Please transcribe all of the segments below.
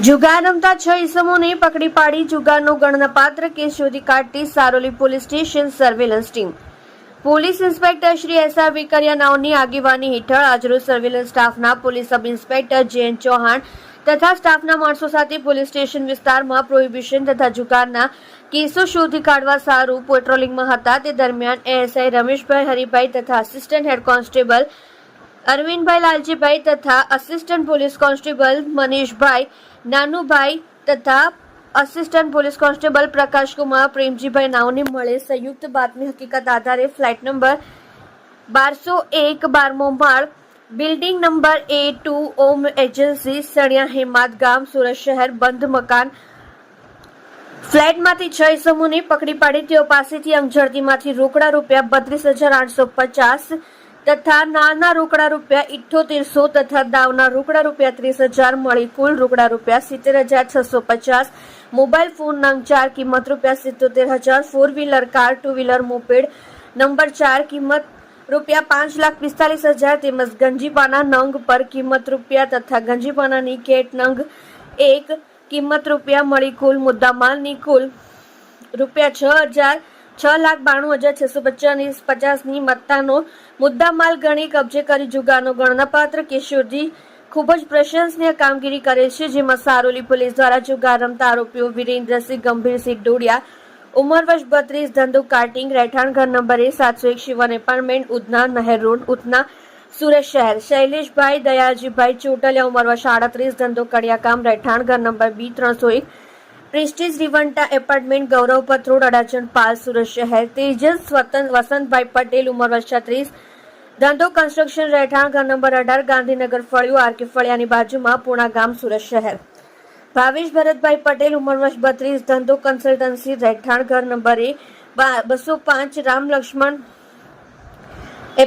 જુગાર રમતા 6 ઈસમોને પકડી પાડી જુગારનો ગણનાપાત્ર કેસ શોધી કાઢતી Saroli police station surveillance team. Police inspector Shri S R. વિકરિયાનાઓની આગેવાની હેઠળ આજરોજ સર્વેલન્સ સ્ટાફના police sub inspector J N. Chauhan તથા સ્ટાફના માણસો સાથે પોલીસ સ્ટેશન વિસ્તારમાં પ્રોહિબિશન તથા જુગારના કેસો શોધી કાઢવા સારું પેટ્રોલિંગમાં હતા. તે દરમિયાન એએસઆઈ રમેશભાઈ હરિભાઈ તથા assistant head constable Arvindbhai Laljibhai તથા assistant police constable Manishbhai Nanubhai તથા assistant police constable Prakashkumar Premjibhai નાઓને મળે સંયુક્ત બાતમી હકીકત આધારે ફ્લાઇટ નંબર 1201 12મો માળ બિલ્ડિંગ નંબર A2 ઓમ એજન્સી સણિયા હેમાદ ગામ સુરત શહેર બંધ મકાન ફ્લેટમાંથી 6 ઈસમોને પકડી પાડી તેઓ પાસેથી અંગઝડતીમાંથી રોકડા રૂપિયા 32,850 તથા નાના રોકડા રૂપિયા 7800 તથા દાવના રોકડા રૂપિયા 30,000 મળી કુલ રોકડા રૂપિયા 70,650, મોબાઈલ ફોન નંગ 4 કિંમત રૂપિયા 77,000, 4 wheeler car 2 wheeler moped number 4 કિંમત રૂપિયા 5,45,000 તેમજ ગંજીપાના નંગ પર કિંમત રૂપિયા તથા ગંજીપાનાની કેટ નંગ 1 કિંમત રૂપિયા મળી કુલ મુદ્દામાલની કુલ રૂપિયા 6,92,650ની મત્તાનો મુદ્દામાલ ગણી કબજે કરી જુગારનો ગણનાપાત્ર કેસ શોધી ખૂબ જ પ્રશંસનીય કામગીરી કરે છે. જેમાં સારોલી પોલીસ દ્વારા જુગાર રમતા આરોપીઓ વિરેન્દ્રસિંહ ગંભીરસિંહ ડોડિયા ઉંમર વર્ષ 32 ધંધો કાર્ટિંગ રહેઠાણ ઘર number A701 Shivan apartment Udhna નહેર રોડ ઉધના સુરત શહેર, શૈલેષભાઈ દયાજીભાઈ ચોટલિયા ઉંમર વર્ષ 38 ધંધો કડિયાકામ રહેઠાણ ઘર નંબર B301 પ્રેસ્ટીજ રિવન્ટા એપાર્ટમેન્ટ ગૌરવ પથ રોડ અડાજણ પાલ સુરત શહેર, તેજસ વસંતભાઈ પટેલ ઉંમર વર્ષ 36 ધંધો કન્સ્ટ્રક્શન રહેઠાણ ઘર નંબર 18 ગાંધીનગર ફળિયું આરકે ફળિયાની બાજુમાં પૂણા ગામ સુરત શહેર, ભાવેશ ભરતભાઈ પટેલ ઉંમર વર્ષ 32 ધંધો કન્સલ્ટન્સી રહેઠાણ ઘર number A205 Ram Lakshman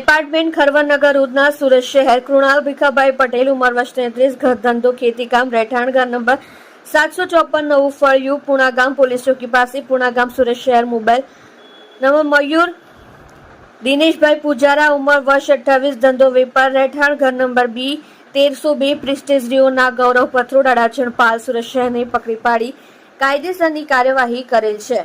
apartment Kharwanagar Udhna Surat શહેર, કૃણાલ ભીખાભાઈ પટેલ ઉંમર વર્ષ 33 ઘર ધંધો ખેતીકામ રહેઠાણ ઘર નંબર 754 નવું ફળિયું પૂણા ગામ પોલીસ ચોકી પાસે પૂણા ગામ સુરત શહેર, મોબાઈલ નંબર મયુર દિનેશભાઈ પૂજારા ઉંમર વર્ષ 28 ધંધો વેપાર રહેઠાણ ઘર નંબર B1302 પ્રેસ્ટીજ રિયોના ગૌરવ પથ રોડ અડાજણ પાલ સુરત શહેરને પકડી પાડી કાયદેસરની કાર્યવાહી કરેલ છે.